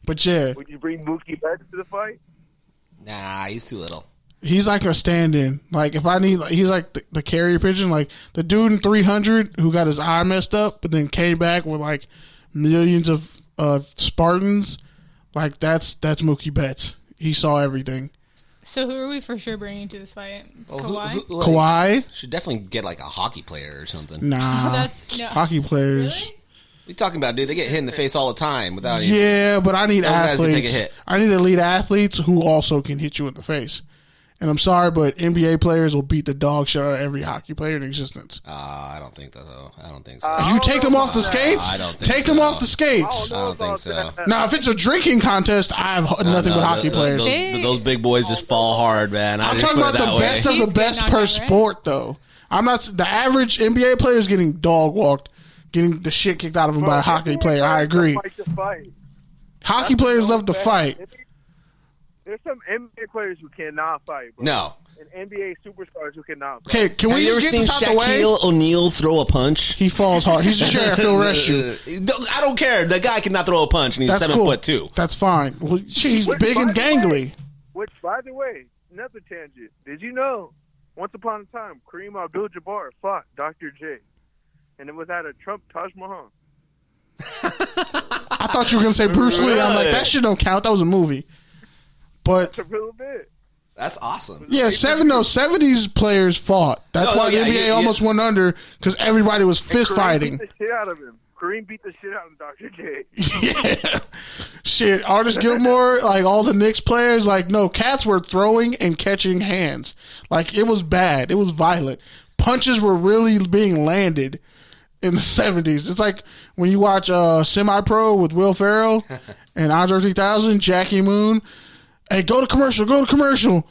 But yeah. Would you bring Mookie Betts to the fight? Nah, he's too little. He's like a stand-in. Like, if I need, he's like the carrier pigeon. Like, the dude in 300 who got his eye messed up, but then came back with like millions of Spartans. Like, that's Mookie Betts. He saw everything. So who are we for sure bringing to this fight? Kawhi? Kawhi? Should definitely get like a hockey player or something. Nah. Hockey players. Really? What are you talking about, dude? They get hit in the face all the time without any... Yeah, but I need Those guys can athletes. take a hit. I need elite athletes who also can hit you in the face. And I'm sorry, but NBA players will beat the dog shit out of every hockey player in existence. I don't think so. I don't think so. If you take them off the skates, I don't think take so. them off the skates. I don't think so. Now, if it's a drinking contest, I have nothing but hockey players. Those big boys just fall hard, man. I'm talking about the best of the best per sport, though. I'm not the average NBA player is getting dog walked, getting the shit kicked out of him by a hockey player. I agree. Hockey players love to fight. There's some NBA players who cannot fight, bro. No. And NBA superstars who cannot fight. Okay, can we just get this out the way? Have you ever seen Shaquille O'Neal throw a punch? He falls hard. He's a sheriff. He'll arrest you. I don't care. The guy cannot throw a punch, and he's 7'2". That's fine. Well, he's big and gangly. Which, by the way, another tangent. Did you know, once upon a time, Kareem Abdul-Jabbar fought Dr. J, and it was at a Trump Taj Mahal. I thought you were going to say Bruce Lee. I'm like, that shit don't count. That was a movie. But that's a real bit. That's awesome. Yeah, 70s players fought. That's why the NBA almost went under, because everybody was fist fighting. Beat the shit out of him. Kareem beat the shit out of Dr. J. Yeah. Shit, Artis Gilmore, like all the Knicks players, like, no, cats were throwing and catching hands. Like, it was bad. It was violent. Punches were really being landed in the 70s. It's like when you watch Semi-Pro with Will Ferrell and Andre 3000, Jackie Moon. Hey, go to commercial.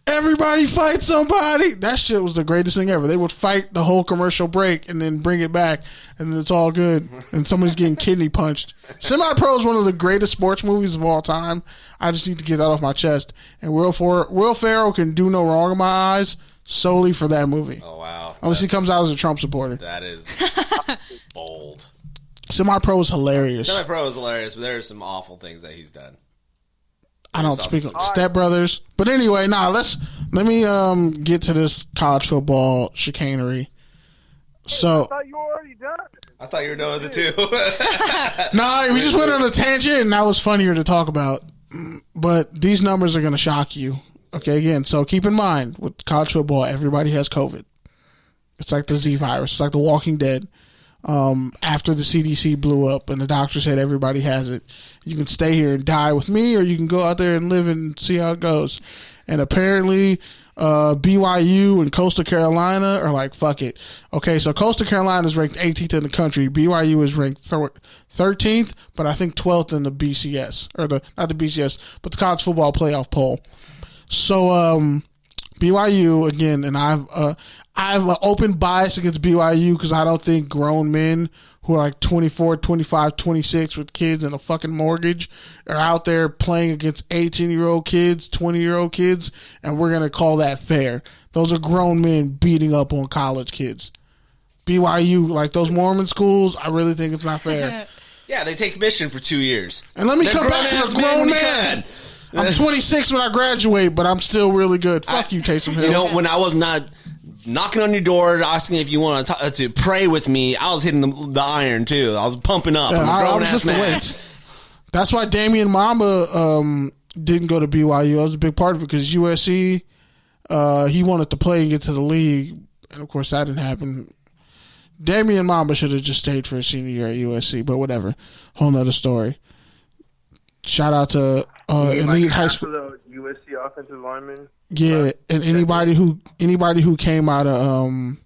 Everybody fight somebody. That shit was the greatest thing ever. They would fight the whole commercial break and then bring it back, and then it's all good. And somebody's getting kidney punched. Semi-Pro is one of the greatest sports movies of all time. I just need to get that off my chest. And Will Ferrell can do no wrong in my eyes solely for that movie. Oh, wow. Unless he comes out as a Trump supporter. That is bold. Semi-Pro is hilarious. Semi-Pro is hilarious, but there are some awful things that he's done. I don't speak of Step Brothers. But anyway, let me get to this college football chicanery. So I thought you were already done. I thought you were done with it too. No, we just went on a tangent and that was funnier to talk about. But these numbers are going to shock you. Okay, again, so keep in mind, with college football, everybody has COVID. It's like the Z virus. It's like the Walking Dead. After the CDC blew up and the doctor said everybody has it, you can stay here and die with me, or you can go out there and live and see how it goes. And apparently, BYU and Coastal Carolina are like, fuck it. Okay, so Coastal Carolina is ranked 18th in the country. BYU is ranked 13th, but I think 12th in the BCS, or not the BCS, but the college football playoff poll. So, BYU again, and I have an open bias against BYU because I don't think grown men who are like 24, 25, 26 with kids and a fucking mortgage are out there playing against 18-year-old kids, 20-year-old kids, and we're going to call that fair. Those are grown men beating up on college kids. BYU, like those Mormon schools, I really think it's not fair. Yeah, they take mission for 2 years. And let me come back as a grown man. I'm 26 when I graduate, but I'm still really good. Fuck you, Taysom Hill. You know, when I was not knocking on your door, asking if you want to pray with me, I was hitting the iron too. I was pumping up. I'm a grown-ass man. That's why Damian Mamba didn't go to BYU. That was a big part of it because USC, he wanted to play and get to the league, and of course that didn't happen. Damian Mamba should have just stayed for his senior year at USC, but whatever. Whole nother story. Shout out to elite high school. The USC offensive lineman. Yeah, and anybody who came out of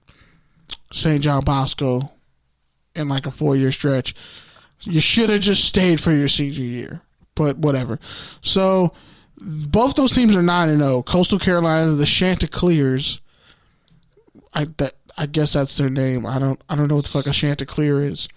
St. John Bosco in like a 4-year stretch, you should have just stayed for your senior year. But whatever. So both those teams are 9-0. Coastal Carolina, the Chanticleers. I guess that's their name. I don't know what the fuck a Chanticleer is.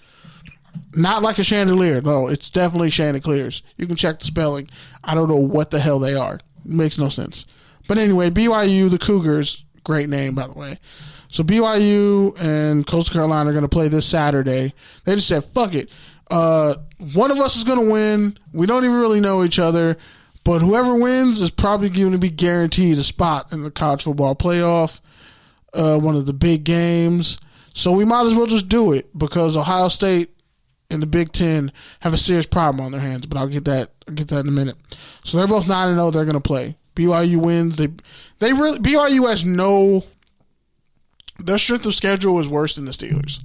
Not like a chandelier. No, it's definitely Chanticleers. You can check the spelling. I don't know what the hell they are. It makes no sense. But anyway, BYU, the Cougars, great name, by the way. So BYU and Coastal Carolina are going to play this Saturday. They just said, fuck it. One of us is going to win. We don't even really know each other, but whoever wins is probably going to be guaranteed a spot in the college football playoff, one of the big games. So we might as well just do it because Ohio State and the Big Ten have a serious problem on their hands. But I'll get that in a minute. So they're both 9-0. They're going to play. BYU wins. BYU has no. Their strength of schedule is worse than the Steelers.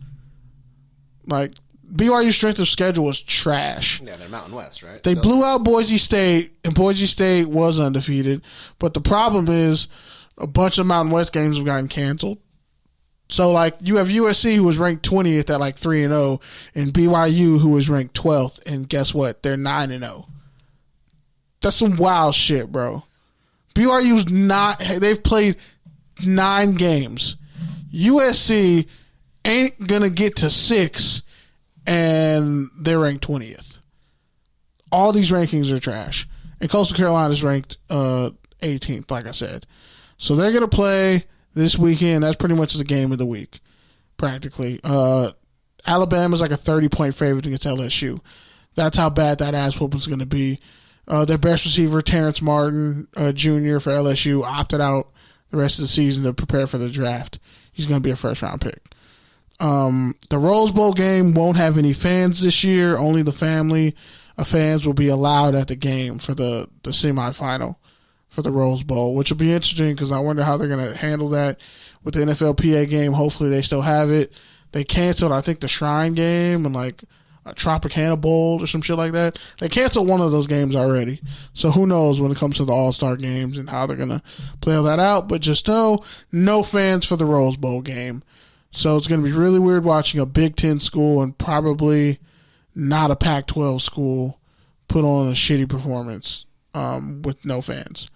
Like, BYU's strength of schedule was trash. Yeah, they're Mountain West, right? They blew out Boise State, and Boise State was undefeated. But the problem is a bunch of Mountain West games have gotten canceled. So, like, you have USC, who was ranked 20th at, like, 3-0, and BYU, who was ranked 12th, and guess what? They're 9-0. That's some wild shit, bro. BYU's not – they've played 9 games. USC ain't going to get to 6, and they're ranked 20th. All these rankings are trash. And Coastal Carolina is ranked 18th, like I said. So they're going to play – this weekend. That's pretty much the game of the week, practically. Alabama's like a 30-point favorite against LSU. That's how bad that ass whooping is going to be. Their best receiver, Terrence Martin Jr. for LSU, opted out the rest of the season to prepare for the draft. He's going to be a first-round pick. The Rose Bowl game won't have any fans this year. Only the family of fans will be allowed at the game for the semifinal for the Rose Bowl, which will be interesting because I wonder how they're going to handle that with the NFLPA game. Hopefully they still have it. They canceled, I think, the Shrine game and like a Tropicana Bowl or some shit like that. They canceled one of those games already. So who knows when it comes to the All-Star games and how they're going to play all that out. But just know, no fans for the Rose Bowl game. So it's going to be really weird watching a Big Ten school and probably not a Pac-12 school put on a shitty performance with no fans.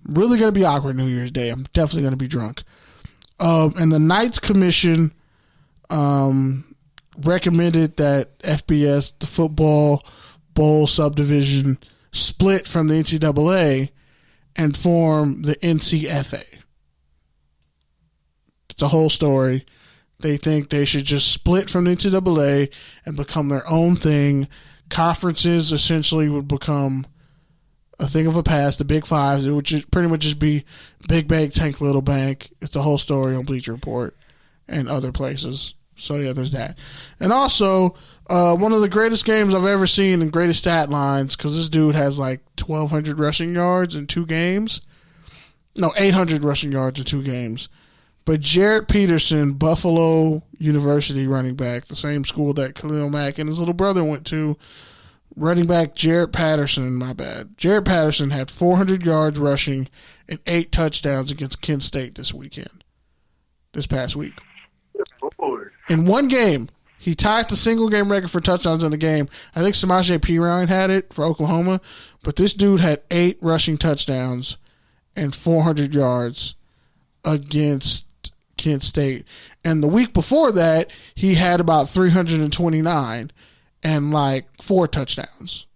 Really going to be awkward New Year's Day. I'm definitely going to be drunk. And the Knights Commission recommended that FBS, the football bowl subdivision, split from the NCAA and form the NCFA. It's a whole story. They think they should just split from the NCAA and become their own thing. Conferences essentially would become a thing of a past, the Big Fives. It would just pretty much just be Big Bank, Tank, Little Bank. It's a whole story on Bleacher Report and other places. So, yeah, there's that. And also, one of the greatest games I've ever seen and greatest stat lines, because this dude has like 1,200 rushing yards in 2 games. No, 800 rushing yards in 2 games. But Jarrett Patterson, Buffalo University running back, the same school that Khalil Mack and his little brother went to, running back Jarrett Patterson, Jarrett Patterson had 400 yards rushing and 8 touchdowns against Kent State this past week. In one game, he tied the single game record for touchdowns in the game. I think Samaje Perine had it for Oklahoma, but this dude had 8 rushing touchdowns and 400 yards against Kent State. And the week before that, he had about 329 and like 4 touchdowns.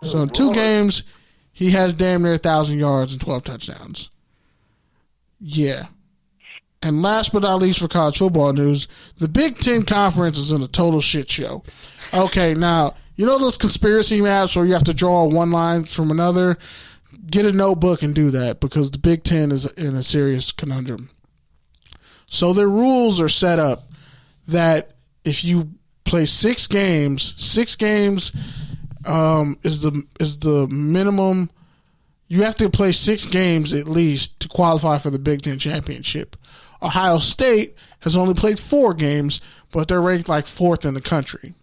So in 2 games, he has damn near 1,000 yards and 12 touchdowns. Yeah. And last but not least for college football news, the Big Ten Conference is in a total shit show. Okay, now, you know those conspiracy maps where you have to draw one line from another? Get a notebook and do that because the Big Ten is in a serious conundrum. So their rules are set up that if you play 6 games, 6 games is the minimum. You have to play 6 games at least to qualify for the Big Ten championship. Ohio State has only played 4 games, but they're ranked like 4th in the country.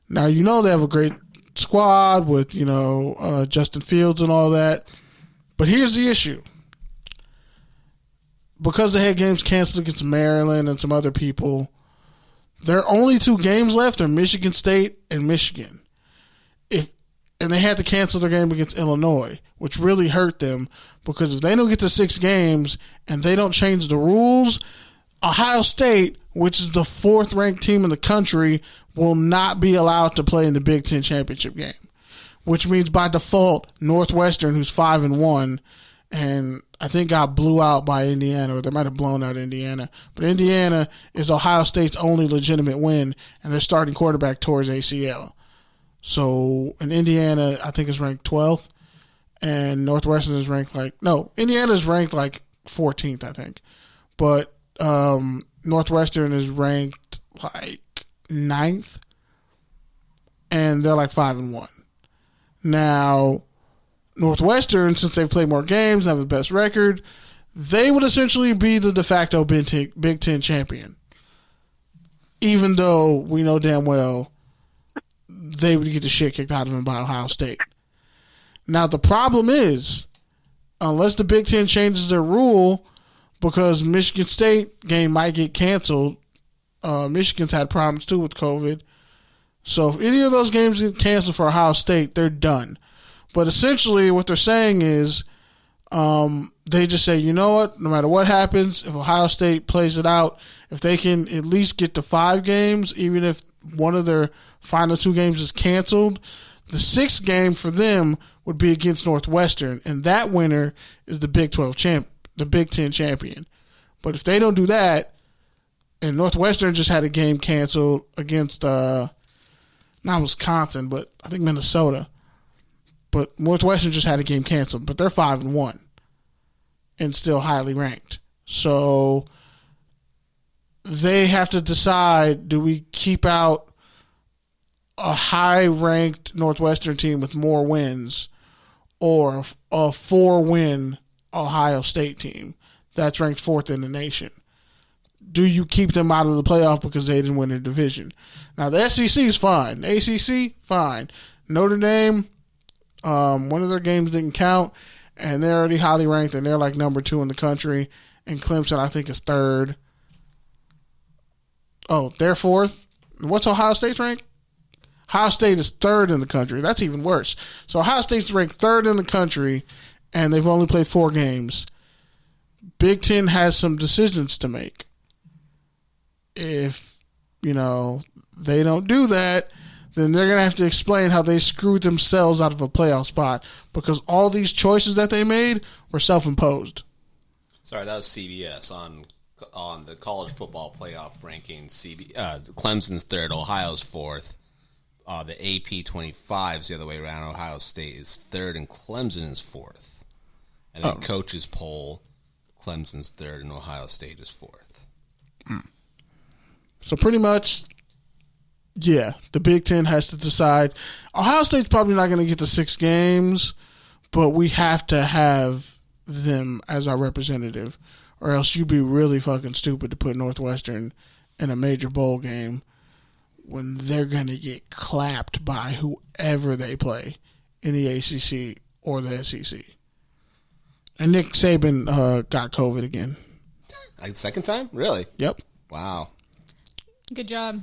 Now, you know they have a great squad with, Justin Fields and all that. But here's the issue. Because they had games canceled against Maryland and some other people, their only 2 games left are Michigan State and Michigan. And they had to cancel their game against Illinois, which really hurt them because if they don't get to 6 games and they don't change the rules, Ohio State, which is the 4th ranked team in the country, will not be allowed to play in the Big Ten championship game, which means by default Northwestern, who's 5-1, and I think got blew out by Indiana, or they might have blown out Indiana. But Indiana is Ohio State's only legitimate win, and their starting quarterback tore his ACL. So, and Indiana, I think, is ranked 12th, and Northwestern is ranked Indiana's ranked 14th, I think. But Northwestern is ranked 9th, and they're 5-1. Now, Northwestern, since they've played more games, have the best record, they would essentially be the de facto Big Ten champion. Even though we know damn well they would get the shit kicked out of them by Ohio State. Now, the problem is, unless the Big Ten changes their rule, because Michigan State game might get canceled, Michigan's had problems too with COVID. So if any of those games get canceled for Ohio State, they're done. But essentially what they're saying is they just say, you know what, no matter what happens, if Ohio State plays it out, if they can at least get to 5 games, even if one of their final 2 games is canceled, the 6th game for them would be against Northwestern, and that winner is the Big 12 the Big Ten champion. But if they don't do that, and Northwestern just had a game canceled against not Wisconsin, but I think Minnesota. But Northwestern just had a game canceled, but they're 5-1 and still highly ranked. So they have to decide, do we keep out a high-ranked Northwestern team with more wins or a 4-win Ohio State team that's ranked 4th in the nation? Do you keep them out of the playoff because they didn't win their division? Now, the SEC is fine. The ACC, fine. Notre Dame, one of their games didn't count, and they're already highly ranked, and they're number 2 in the country. And Clemson, I think, is 3rd. Oh, they're 4th? What's Ohio State's rank? Ohio State is 3rd in the country. That's even worse. So Ohio State's ranked 3rd in the country, and they've only played 4 games. Big Ten has some decisions to make. If, they don't do that, then they're going to have to explain how they screwed themselves out of a playoff spot, because all these choices that they made were self-imposed. Sorry, that was CBS on the college football playoff rankings. Clemson's 3rd, Ohio's 4th. The AP 25 is the other way around. Ohio State is 3rd, and Clemson is 4th. And then coaches poll, Clemson's 3rd, and Ohio State is 4th. So pretty much, yeah, the Big Ten has to decide. Ohio State's probably not going to get the 6 games, but we have to have them as our representative, or else you'd be really fucking stupid to put Northwestern in a major bowl game when they're going to get clapped by whoever they play in the ACC or the SEC. And Nick Saban got COVID again. Second time? Really? Yep. Wow. Good job.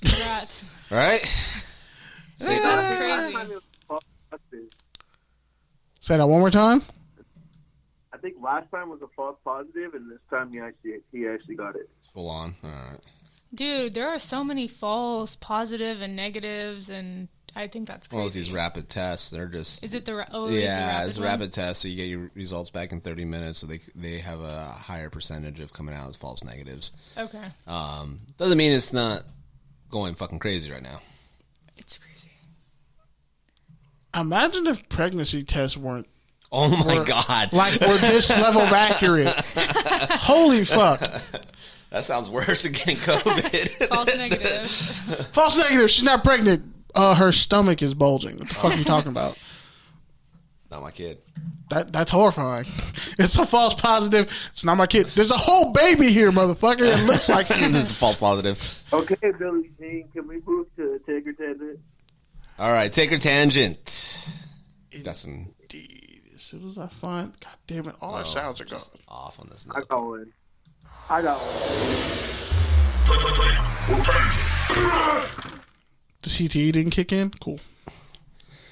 Congrats. Right? That's crazy. Say that one more time. I think last time was a false positive, and this time he actually got it. It's full on. All right. Dude, there are so many false positive and negatives, and I think that's crazy. Well, it's these rapid tests. They're just... Is it the it's a rapid test, so you get your results back in 30 minutes, so they have a higher percentage of coming out as false negatives. Okay. Doesn't mean it's not going fucking crazy right now. It's crazy. Imagine if pregnancy tests weren't... Oh, my God. Were this level of accurate. Holy fuck. That sounds worse than getting COVID. False negative. False negative. She's not pregnant. Her stomach is bulging. What the fuck are you talking about? It's not my kid. That's horrifying. It's a false positive. It's not my kid. There's a whole baby here, motherfucker. It looks like you. It's a false positive. Okay, Billy Jean, can we move to Take or Tangent? All right, Take or Tangent. Got some... Indeed. As soon as I find... God damn it. All our sounds are gone. Off on this. I got one. The CTE didn't kick in? Cool.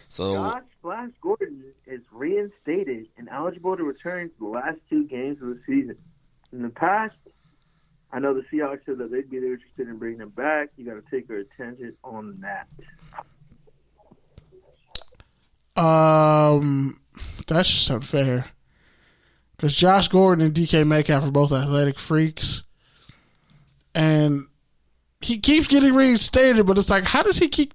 So Josh Flash Gordon is reinstated and eligible to return to the last 2 games of the season. In the past, I know the Seahawks said that they'd be interested in bringing him back. You got to take our attention on that. That's just unfair. Because Josh Gordon and DK Metcalf are both athletic freaks. And he keeps getting reinstated, but it's like, how does he keep